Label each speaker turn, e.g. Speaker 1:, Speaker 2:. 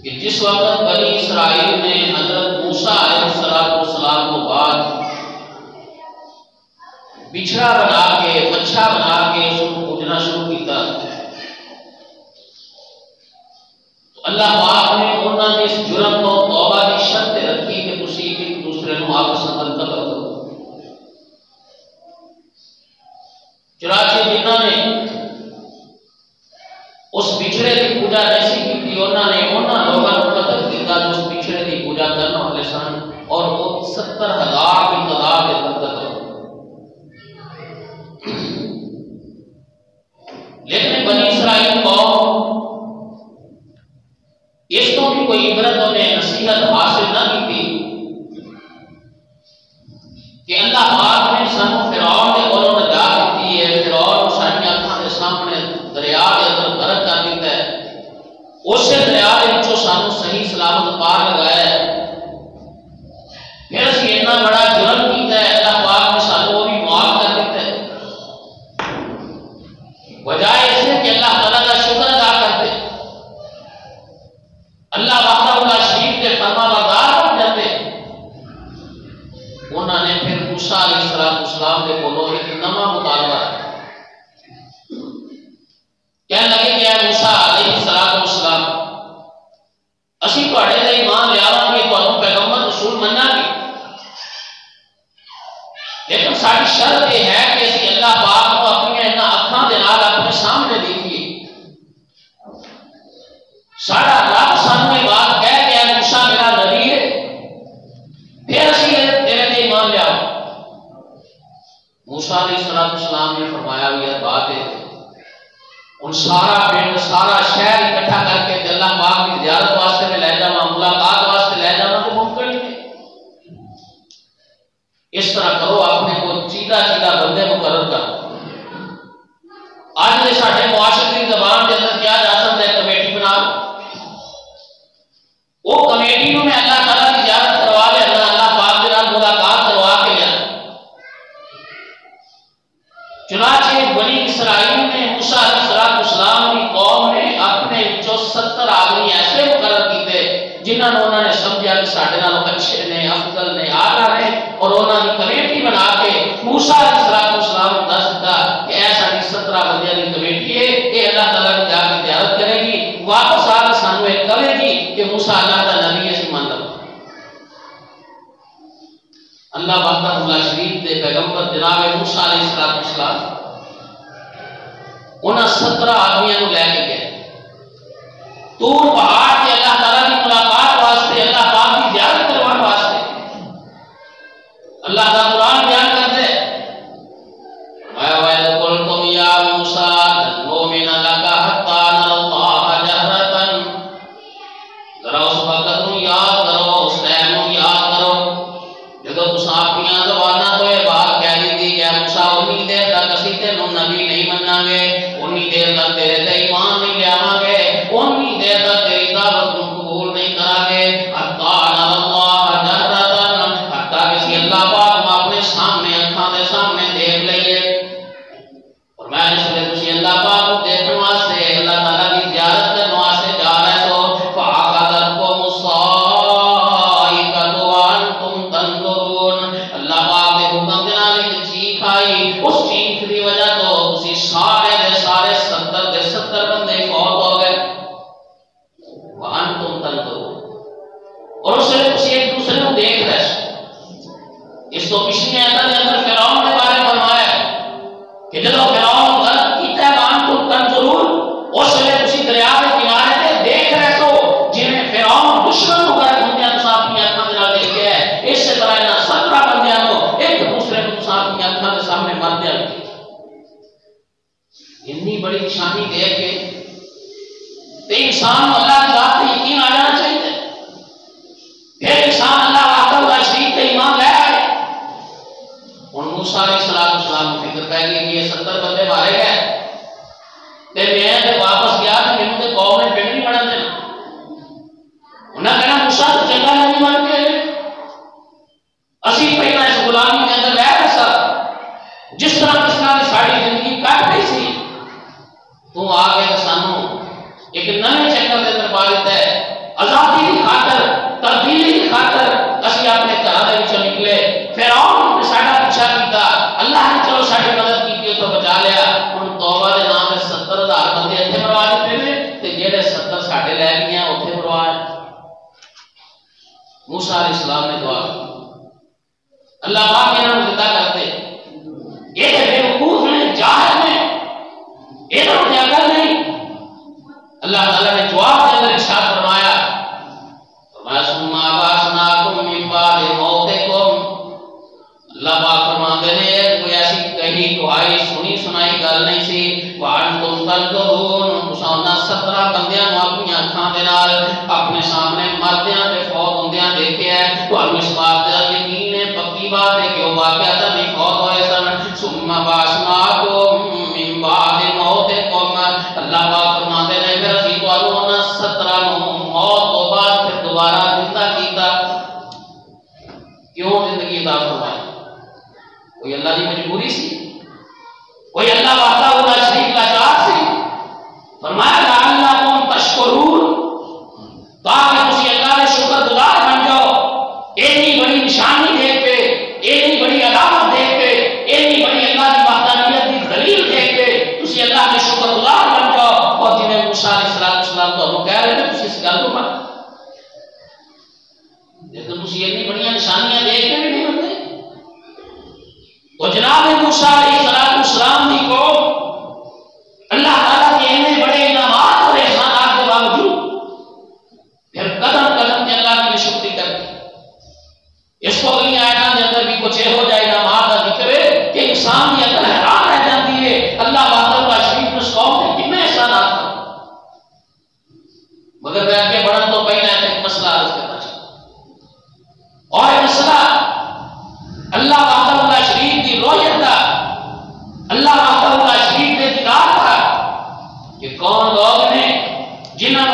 Speaker 1: کہ جس وقت بنی اسرائیل نے حضرت موسیٰ علیہ السلام کو بعد بچھڑا بنا کے بچہ بنا کے اس کو پوجنا شروع کیتا، تو اللہ پاک نے انہوں نے اس جرم کو توبہ کی شرط رکھی کہ تسی ایک دوسرے کو آپس میں قتل کرو۔ چنانچہ جنہوں نے اس بچھڑے کی پوجا ایسی کی تھی، انہوں نے لوگوں کو قتل کیا جو اس بچھڑے کی پوجا کرنا والے سن، اور وہ 70,000 کی تعداد کے قتل ہو۔ لیکن بنی اسرائیل کو اس کو بھی کوئی عبرت انہیں نصیحت حاصل نہ کی تھی کہ اللہ پاک نے سانو فرعون کے کولوں نجات دیتی ہے، فرعون ساری اکھاں دے سامنے دریا کے اندر غرق کر دیتا ہے، اسے دریا کے وچوں سانو صحیح سلامت پار لگایا ہے، پھر اسی اتنا بڑا جرم کیتا ہے، اللہ پاک نے سانو وہ بھی معاف کر دیتا ہے، بجائے اس سے کہ اللہ تعالیٰ کا شکر ادا کرتے، اللہ وحدہ لا شریک کے فرما بردار بن جاتے، انہوں نے پھر موسیٰ علیہ السلام کے کولوں ایک نواں مطالبہ کہنے لگے کہ اے موسیٰ علیہ السلام، اسی تواڈے تے ایمان لیاواں گے، تانوں پیغمبر رسول مننا گے، لیکن ساری شرط یہ ہے کہ اسی اللہ پاک کو اپنی اکھاں دے نال اپنے سامنے دیکھیے، سارا رب سانو یہ بات کہہ کہ اے موسیٰ میرا نبی ہے، پھر اسی تیرے تے ایمان لیاؤ۔ موسیٰ علیہ السلام نے فرمایا یہ بات ہے، ان سارا پنڈ سارا شہر اکٹھا کر کے اللہ پاک کی زیارت واسطے میں لے جاواں، ملاقات واسطے لے جاواں تو ممکن ہی نہیں۔ اس طرح کرو، اپنے کو چیدہ بندے مقرر کرو۔ آج دے ساڈے معاشرے کی زبان کے اندر کیا جا سکتا ہے، کمیٹی بنا لو، وہ کمیٹی میں اللہ تعالیٰ کی زیارت کروا لے، اللہ پاک کے نال ملاقات کروا کے لیا۔ چنانچہ بنی اسرائیل نے موسیٰ علیہ السلام کی قوم نے اپنے جو 70 آدمی ایسے مقرر کیتے جنہوں نے انہوں نے سمجھا کہ ساڈے نالوں اچھے نے، افضل نے، اعلیٰ نے، اور انہوں نے کمیٹی بنا کے موسیٰ علیہ السلام کو دس دیتا کہ اے ساڈی 17 بندیاں دی کمیٹی ہے، یہ اللہ تعالیٰ کی جا کے زیارت کرے گی، واپس آ کے سانو یہ کہے گی کہ موسیٰ اللہ کا نبی ہے، مان لو۔ اللہ وحدہ لا شریک دے پیغمبر جناب موسیٰ علیہ السلام انہاں 17 آدمیاں کو لے کے گئے طور پہاڑ کے اللہ تعالیٰ کی ملاقات واسطے، اللہ پاک کی زیارت کروانے واسطے۔ اللہ کا قرآن بیان کرتے وَإِذْ قُلْتُمْ يَا مُوسَىٰ لَن نُّؤْمِنَ لَكَ حَتَّىٰ نَرَى اللَّهَ جَهْرَةً، ذرا اس وقت نو یاد کرو، اس ٹائم نو یاد کرو جدو تساں اپنیاں زباناں تو یہ بات کہہ دی کہ اے موسیٰ انی دیر تک اسی تینوں نبی نہیں مناں گے، انی دیر تک تیرے تے ایمان نہیں لیاواں گے، انی دیر تک تیری دعوت کو قبول نہیں کراں گے، حتیٰ نَرَى اللَّهَ جَهْرَةً، حتیٰ کہ اللہ پاک کو اپنے سامنے اکھاں دے سامنے دیکھ لئیے۔ اور میں اس لیے تسی اللہ پاک کو دیکھنے واسطے، اللہ تعالیٰ کی زیارت کرنے واسطے جا رہے تو فَأَخَذَتْكُمُ الصَّاعِقَةُ وَأَنْتُمْ تَنظُرُونَ، اللہ پاک دے حکم دے نال ایک چیخ آئی، اس چیخ دی وجہ تو تسی سارے دے سارے 70 بندے فوت ہو گئے، وَأَنْتُمْ تَنظُرُونَ، اور اس لیے تسی ایک دوسرے کو دیکھ رہے ہیں۔ اس تو پچھلی آیت کے اندر فرعون کے بارے میں فرمایا کہ جب فرعون غلط کیتا ہے وَأَنْتُمْ تَنظُرُونَ، اس لیے تسی دریا کے کنارے تے دیکھ رہے تو جویں فرعون دشمن کو غلط ہوندے ہیں تساں اپنی اکھاں دے نال دیکھ کے ہے، اس طرح انہاں 17 بندیاں کو ایک دوسرے کو تساں اپنی اکھاں دے سامنے مردے ہیں۔ اتنی بڑی نشانی دیکھ کے تے انسان اللہ کی ذات پہ یقین آ جانا چاہیے، پھر انسان اللہ وحدہ لا شریک تے ایمان لے آئے۔ ہن موسیٰ علیہ السلام کو فکر پہ گئی کہ یہ 70 بندے مارے گئے تے میں تے واپس گیا تے مینوں تے قوم نے پنڈ نہیں بڑھن دینا، انہاں کہنا موسیٰ تو چنگا نہیں بن کے اسی پہلا اس غلامی کے اندر رہ سر جس طرح کی ساری زندگی کٹ گئی سی، تو آ کے سانو ایک نئے چکر کے اندر لے گیا اتنے مروایا۔ موسیٰ علیہ السلام نے دعا کی اللہ پاک انہوں نے زندہ کرتے، یہ بے وقوف نے، جاہل نے، یہ تو عقل نہیں۔ اللہ تعالیٰ نے جواب کے اندر ارشاد فرمایا ثم بعثناکم من بعد موتکم، اللہ پاک فرماتے ہیں کوئی ایسی کہی دعائی سنی سنائی گل نہیں سی وانتم تنظرون، مساونا 17 بندیاں نو اپنی اکھاں دے نال اپنے سامنے مردیاں تے فوت ہوندیاں دیکھے ہے، تانوں اس بات دا یقین ہے، پکی بات ہے کہ وہ واقعہ نہیں فوت ہوئے سن۔ ثم بعثناکم من بعد موتکم، اللہ پاک فرماتے ہیں پھر اسی تانوں 17 نو موت تو بعد پھر دوبارہ زندہ کیتا۔ کیوں زندگی عطا فرمائی؟ کوئی اللہ کی مجبوری سی؟ کوئی اللہ وحدہ لا شریک لاچار سی؟ فرمایا لعلکم تشکرون، تاکہ تسی اللہ کے شکر گزار بن جاؤ۔ اتنی بڑی نشانی دیکھ کے، اتنی بڑی علامت دیکھ کے، اتنی بڑی اللہ کی وحدانیت کی دلیل دیکھ کے تسی اللہ کے شکر گزار بن جاؤ۔ اور جنہیں موسیٰ علیہ السلام تو کہہ رہے ہیں تسی اس گل کو مت، لیکن تسی اتنی بڑی نشانیاں دیکھ کے بھی نہیں بنتے۔ اور جناب موسیٰ علیہ السلام کی قوم اللہ تعالیٰ کے اتنے بڑے انعامات اور احسانات کے باوجود پھر قدم قدم کے اللہ کی شکری کرتی۔ اس کو اگلی آیتوں کے اندر بھی کچھ ہو جائے انعامات کا ذکر ہے کہ انسان کی عقل حیران رہ جاتی ہے اللہ وحدہ لا شریک اس قوم نے کتنے احسانات ہیں۔ مگر میں آگے بڑھن تو پہلے ایک مسئلہ عرض کرنا چاہتا ہوں، اور یہ مسئلہ اللہ وحدہ لا شریک کی رویت کا، اللہ وحدہ لا شریک کے دیدار کا کہ کون لوگ نے جنہوں